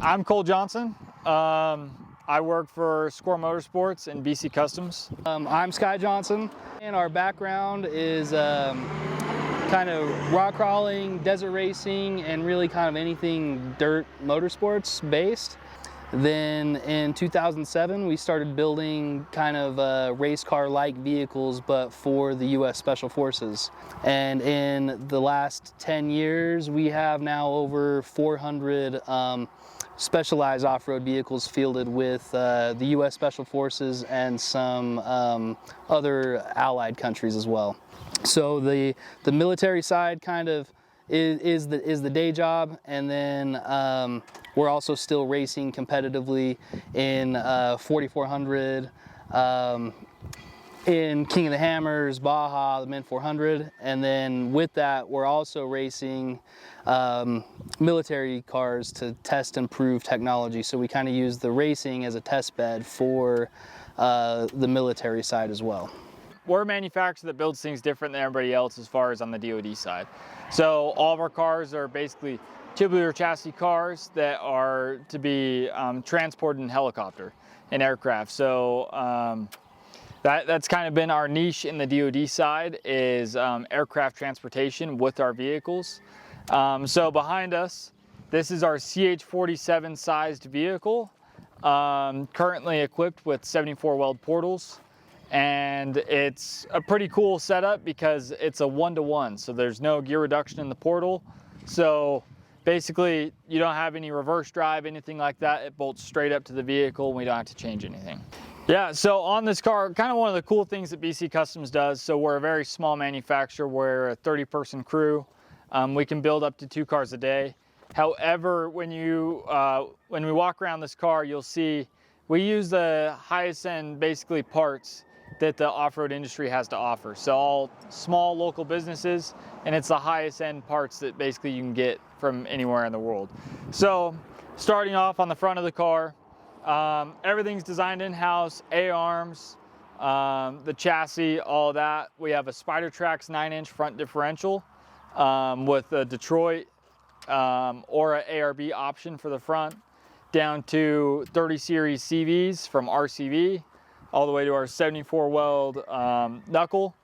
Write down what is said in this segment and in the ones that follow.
I'm Cole Johnson. I work for SXOR Motorsports and BC Customs. I'm Sky Johnson, and our background is kind of rock crawling, desert racing, and really kind of anything dirt motorsports based. Then in 2007, we started building kind of race car-like vehicles, but for the U.S. Special Forces. And in the last 10 years, we have now over 400 specialized off-road vehicles fielded with the U.S. Special Forces and some other allied countries as well. So the military side kind of is the day job, and then we're also still racing competitively in 4400, in King of the Hammers, Baja, the Min 400, and then with that we're also racing military cars to test and prove technology. So we kind of use the racing as a test bed for the military side as well. We're a manufacturer that builds things different than everybody else as far as on the DoD side. So all of our cars are basically tubular chassis cars that are to be transported in helicopter and aircraft. So that's kind of been our niche in the DoD side, is aircraft transportation with our vehicles. So behind us, this is our CH-47 sized vehicle, currently equipped with 74 Weld Portals. And it's a pretty cool setup because it's a 1-to-1, so there's no gear reduction in the portal. So basically you don't have any reverse drive, anything like that. It bolts straight up to the vehicle and we don't have to change anything. Yeah, so on this car, kind of one of the cool things that BC Customs does, so we're a very small manufacturer. We're a 30-person crew. We can build up to 2 cars a day. However, when we walk around this car, you'll see we use the highest end basically parts that the off-road industry has to offer. So all small local businesses, and it's the highest end parts that basically you can get from anywhere in the world. So starting off on the front of the car, everything's designed in-house, A-arms, the chassis, all of that. We have a Spider Trax 9-inch front differential with a Detroit or an ARB option for the front, down to 30 series CVs from RCV, all the way to our 74 Weld knuckle.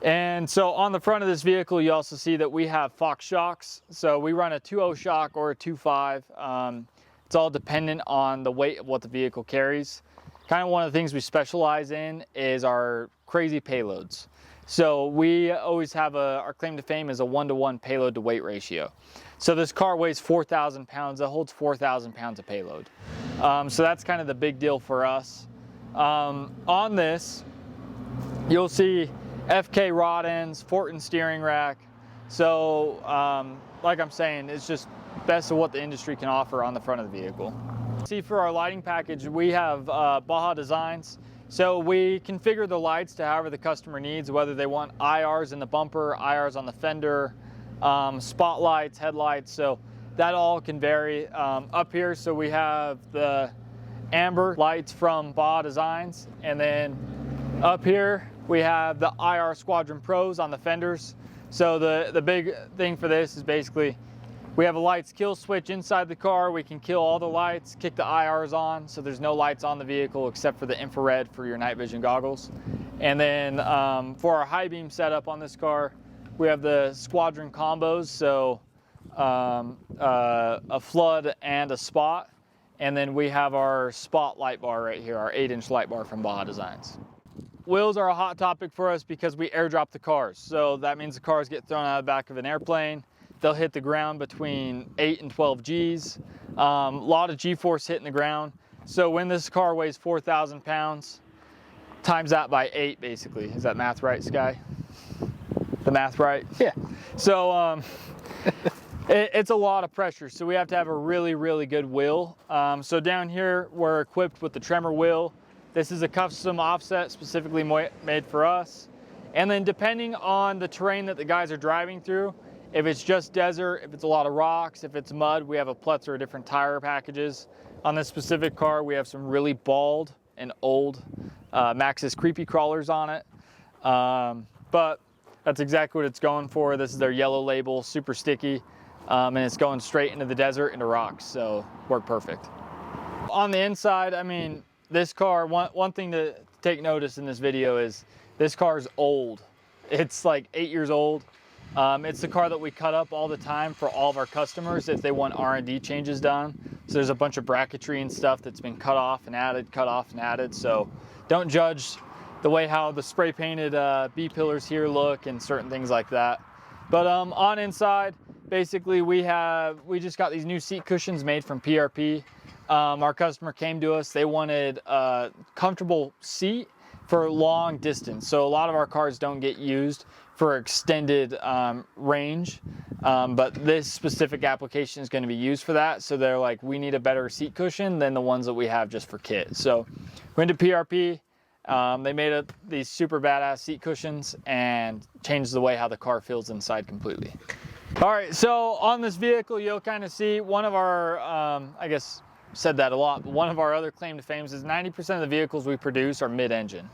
And so on the front of this vehicle, you also see that we have Fox shocks. So we run a 2.0 shock or a 2.5. It's all dependent on the weight of what the vehicle carries. Kind of one of the things we specialize in is our crazy payloads. So we always have our claim to fame is a 1-to-1 payload to weight ratio. So this car weighs 4,000 pounds. That holds 4,000 pounds of payload. So that's kind of the big deal for us. On this, you'll see FK rod ends, Fortin steering rack. So like I'm saying, it's just best of what the industry can offer on the front of the vehicle. See, for our lighting package, we have Baja designs. So we configure the lights to however the customer needs, whether they want IRs in the bumper, IRs on the fender, spotlights, headlights. So that all can vary. Up here, so we have the amber lights from Baja Designs, and then up here we have the IR Squadron Pros on the fenders. So the big thing for this is basically we have a lights kill switch inside the car. We can kill all the lights, kick the IRs on, so there's no lights on the vehicle except for the infrared for your night vision goggles. And then for our high beam setup on this car, we have the Squadron combos, so a flood and a spot. And then we have our spot light bar right here, our 8-inch light bar from Baja Designs. Wheels are a hot topic for us because we airdrop the cars. So that means the cars get thrown out of the back of an airplane. They'll hit the ground between 8 and 12 Gs. A lot of G-force hitting the ground. So when this car weighs 4,000 pounds, times that by 8 basically. Is that math right, Sky? The math right? Yeah. So it's a lot of pressure, so we have to have a really, really good wheel. So down here, we're equipped with the tremor wheel. This is a custom offset specifically made for us. And then depending on the terrain that the guys are driving through, if it's just desert, if it's a lot of rocks, if it's mud, we have a plethora of different tire packages. On this specific car, we have some really bald and old Maxxis creepy crawlers on it. But that's exactly what it's going for. This is their yellow label, super sticky. and it's going straight into the desert, into rocks, so worked perfect. On the inside, I mean, this car, one thing to take notice in this video is this car is old. It's like 8 years old. It's the car that we cut up all the time for all of our customers if they want R&D changes done. So there's a bunch of bracketry and stuff that's been cut off and added, cut off and added. So don't judge the way how the spray painted B-pillars here look and certain things like that. But on inside, basically we just got these new seat cushions made from PRP. Our customer came to us, they wanted a comfortable seat for long distance. So a lot of our cars don't get used for extended range, but this specific application is going to be used for that. So they're like, we need a better seat cushion than the ones that we have just for kit. So went to PRP, they made these super badass seat cushions and changed the way how the car feels inside completely. All right, so on this vehicle, you'll kind of see one of our, I guess, said that a lot, but one of our other claim to fame is 90% of the vehicles we produce are mid-engine.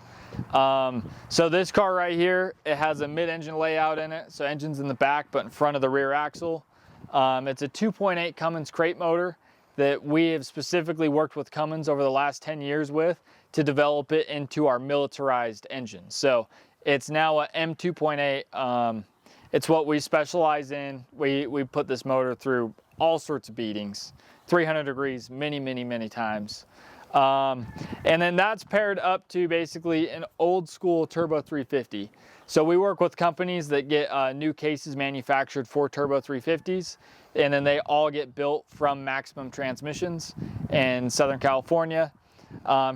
So this car right here, it has a mid-engine layout in it, so engine's in the back but in front of the rear axle. It's a 2.8 Cummins crate motor that we have specifically worked with Cummins over the last 10 years with to develop it into our militarized engine. So it's now a M2.8. It's what we specialize in. We put this motor through all sorts of beatings, 300 degrees, many times. And then that's paired up to basically an old school turbo 350. So we work with companies that get new cases manufactured for turbo 350s, and then they all get built from Maximum Transmissions in Southern California.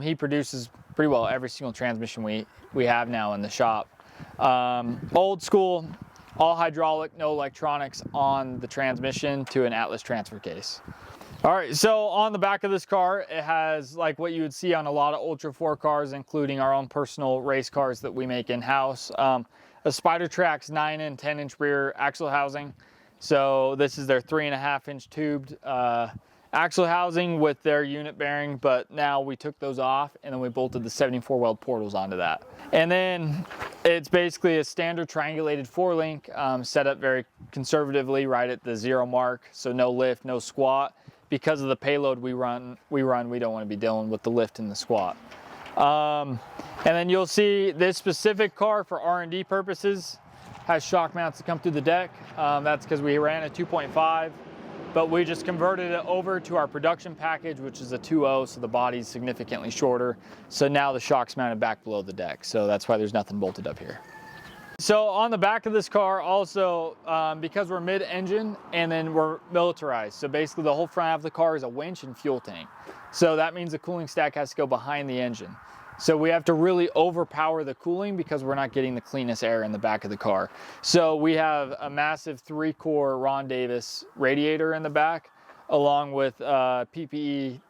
He produces pretty well every single transmission we have now in the shop. Old school, all hydraulic, no electronics on the transmission to an Atlas transfer case. All right, so on the back of this car, it has like what you would see on a lot of Ultra 4 cars, including our own personal race cars that we make in-house. A Spider-Trax 9 and 10-inch rear axle housing. So this is their 3.5-inch tubed axle housing with their unit bearing, but now we took those off and then we bolted the 74 Weld Portals onto that. And then it's basically a standard triangulated 4-link set up very conservatively right at the 0 mark, so no lift, no squat. Because of the payload we run, we don't want to be dealing with the lift and the squat. And then you'll see this specific car for R&D purposes has shock mounts that come through the deck. That's because we ran a 2.5, but we just converted it over to our production package, which is a 2.0, so the body's significantly shorter. So now the shock's mounted back below the deck, so that's why there's nothing bolted up here. So on the back of this car also, because we're mid-engine and then we're militarized, so basically the whole front half of the car is a winch and fuel tank. So that means the cooling stack has to go behind the engine. So we have to really overpower the cooling because we're not getting the cleanest air in the back of the car. So we have a massive 3-core Ron Davis radiator in the back, along with PPE,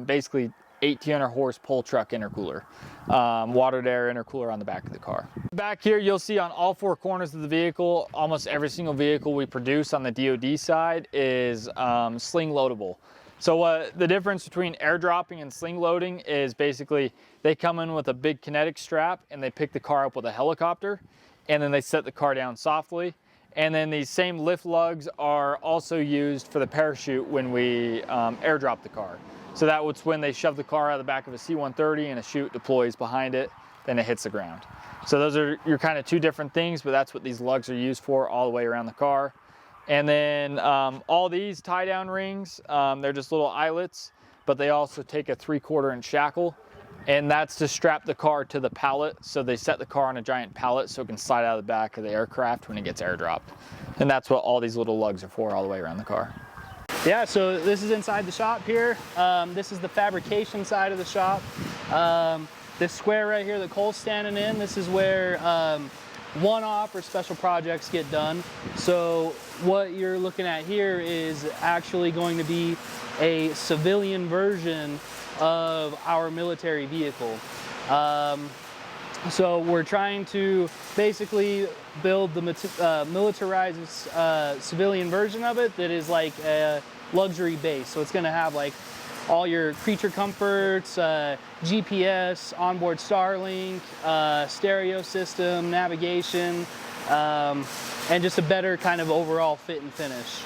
basically 1800 horse pull truck intercooler, water to air intercooler on the back of the car. Back here you'll see on all 4 corners of the vehicle, almost every single vehicle we produce on the DoD side is sling loadable. So the difference between airdropping and sling loading is basically they come in with a big kinetic strap and they pick the car up with a helicopter, and then they set the car down softly. And then these same lift lugs are also used for the parachute when we airdrop the car. So that was when they shove the car out of the back of a C-130 and a chute deploys behind it, then it hits the ground. So those are your kind of 2 different things, but that's what these lugs are used for all the way around the car. And then all these tie-down rings, they're just little eyelets, but they also take a 3/4 inch shackle, and that's to strap the car to the pallet. So they set the car on a giant pallet so it can slide out of the back of the aircraft when it gets airdropped. And that's what all these little lugs are for all the way around the car. Yeah, so this is inside the shop here. This is the fabrication side of the shop. This square right here that Cole's standing in, this is where one-off or special projects get done. So what you're looking at here is actually going to be a civilian version of our military vehicle. So we're trying to basically build the militarized civilian version of it that is like a luxury base. So it's going to have like all your creature comforts, GPS, onboard Starlink, stereo system, navigation, and just a better kind of overall fit and finish.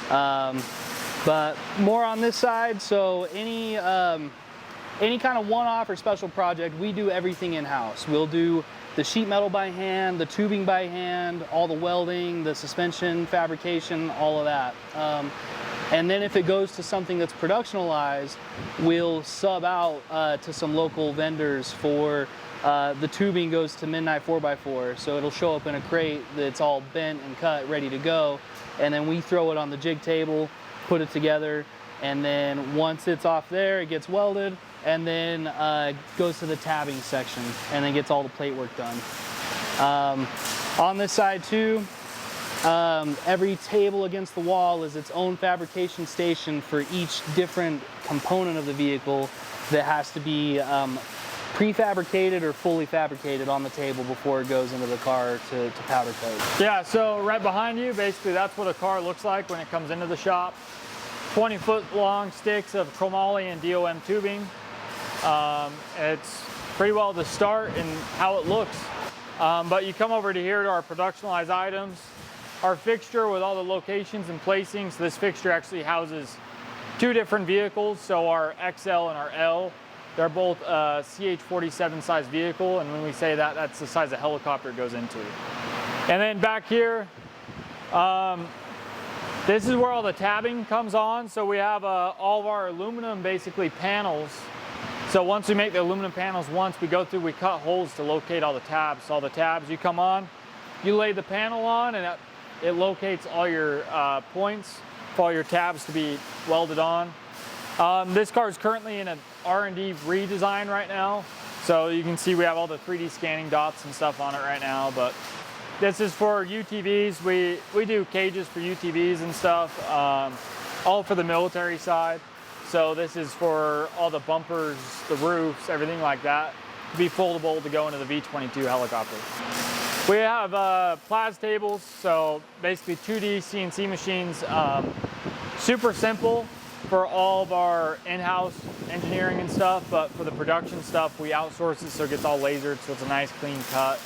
But more on this side, so any kind of one-off or special project, we do everything in-house. We'll do the sheet metal by hand, the tubing by hand, all the welding, the suspension, fabrication, all of that. And then if it goes to something that's productionalized, we'll sub out to some local vendors for the tubing goes to Midnight 4x4. So it'll show up in a crate that's all bent and cut, ready to go. And then we throw it on the jig table, put it together, and then once it's off there, it gets welded, and then goes to the tabbing section, and then gets all the plate work done. On this side too, every table against the wall is its own fabrication station for each different component of the vehicle that has to be prefabricated or fully fabricated on the table before it goes into the car to powder coat. Yeah, so right behind you, basically that's what a car looks like when it comes into the shop. 20-foot long sticks of chromoly and DOM tubing. It's pretty well the start and how it looks. But you come over to here to our productionalized items. Our fixture with all the locations and placings. This fixture actually houses two different vehicles. So our XL and our L, they're both CH-47 size vehicle. And when we say that, that's the size a helicopter goes into. And then back here, this is where all the tabbing comes on. So we have all of our aluminum basically panels. So once we make the aluminum panels once, we go through, we cut holes to locate all the tabs. So all the tabs, you come on, you lay the panel on, and it locates all your points for all your tabs to be welded on. This car is currently in an R&D redesign right now. So you can see we have all the 3D scanning dots and stuff on it right now. But this is for UTVs. We do cages for UTVs and stuff, all for the military side. So this is for all the bumpers, the roofs, everything like that, to be foldable to go into the V-22 helicopter. We have plas tables, so basically 2D CNC machines, super simple for all of our in-house engineering and stuff, but for the production stuff, we outsource it so it gets all lasered, so it's a nice clean cut.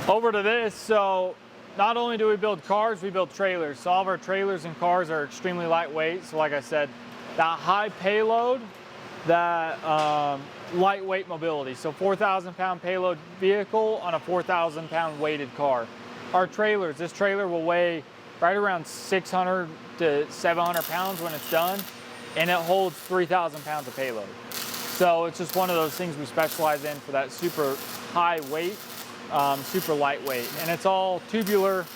Over to this, so not only do we build cars, we build trailers. So all of our trailers and cars are extremely lightweight. So like I said, that high payload, that lightweight mobility. So 4,000 pound payload vehicle on a 4,000 pound weighted car. Our trailers, this trailer will weigh right around 600 to 700 pounds when it's done, and it holds 3,000 pounds of payload. So it's just one of those things we specialize in for that super high weight, super lightweight. And it's all tubular,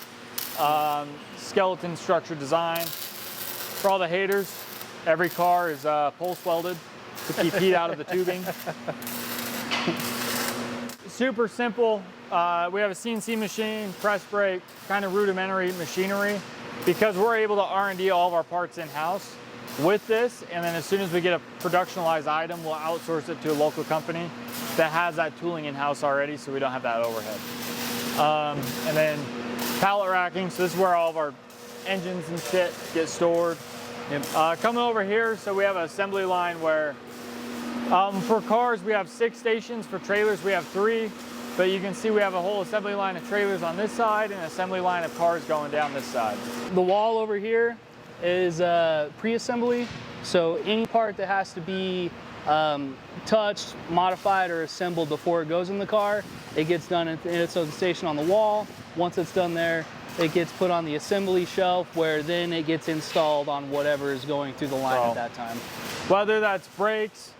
skeleton structure design. For all the haters, every car is pulse welded to keep heat out of the tubing. Super simple. We have a CNC machine, press brake, kind of rudimentary machinery, because we're able to R&D all of our parts in-house with this, and then as soon as we get a productionalized item, we'll outsource it to a local company that has that tooling in-house already, so we don't have that overhead. And then pallet racking, so this is where all of our engines and shit get stored. Coming over here, so we have an assembly line where for cars we have 6 stations, for trailers we have 3, but you can see we have a whole assembly line of trailers on this side and an assembly line of cars going down this side. The wall over here is pre-assembly, so any part that has to be touched, modified, or assembled before it goes in the car, it gets done in its own station on the wall. Once it's done there, it gets put on the assembly shelf, where then it gets installed on whatever is going through the line at that time. Whether that's brakes,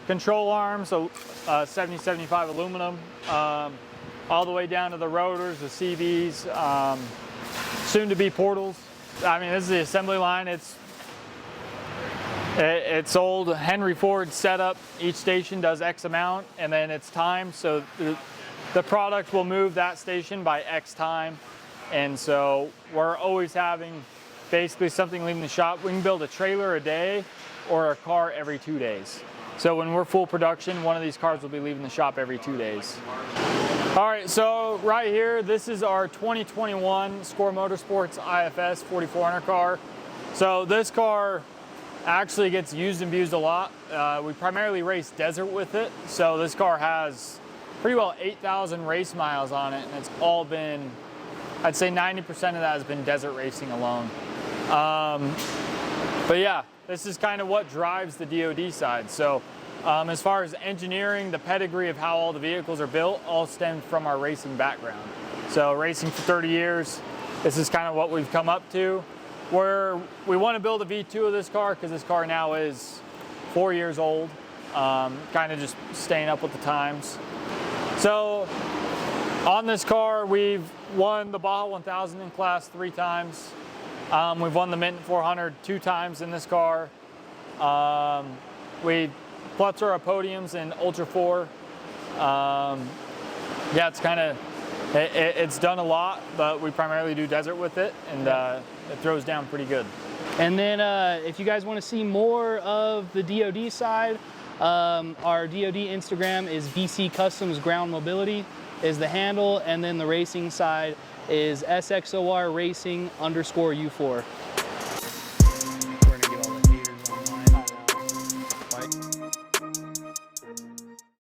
control arms, so 70-75 aluminum, all the way down to the rotors, the CVs, soon to be portals. I mean, this is the assembly line. It's old Henry Ford setup. Each station does X amount, and then it's timed, so the product will move that station by X time. And so we're always having basically something leaving the shop. We can build a trailer a day or a car every 2 days. So when we're full production, one of these cars will be leaving the shop every 2 days. All right, so right here, this is our 2021 SXOR Motorsports IFS 4400 car. So this car actually gets used and abused a lot. We primarily race desert with it. So this car has pretty well 8,000 race miles on it, and it's all been, I'd say 90% of that has been desert racing alone. But yeah, this is kind of what drives the DoD side. So as far as engineering, the pedigree of how all the vehicles are built all stemmed from our racing background. So racing for 30 years, this is kind of what we've come up to. We want to build a V2 of this car because this car now is 4 years old, kind of just staying up with the times. So on this car, we've won the Baja 1000 in class 3 times. We've won the Minton 400 2 times in this car. We plethora of podiums in Ultra 4. Yeah, it's kind of, it's done a lot, but we primarily do desert with it, and it throws down pretty good. And then if you guys want to see more of the DoD side, our DoD Instagram is VC Customs Ground Mobility is the handle, and then the racing side is SXOR Racing _U4.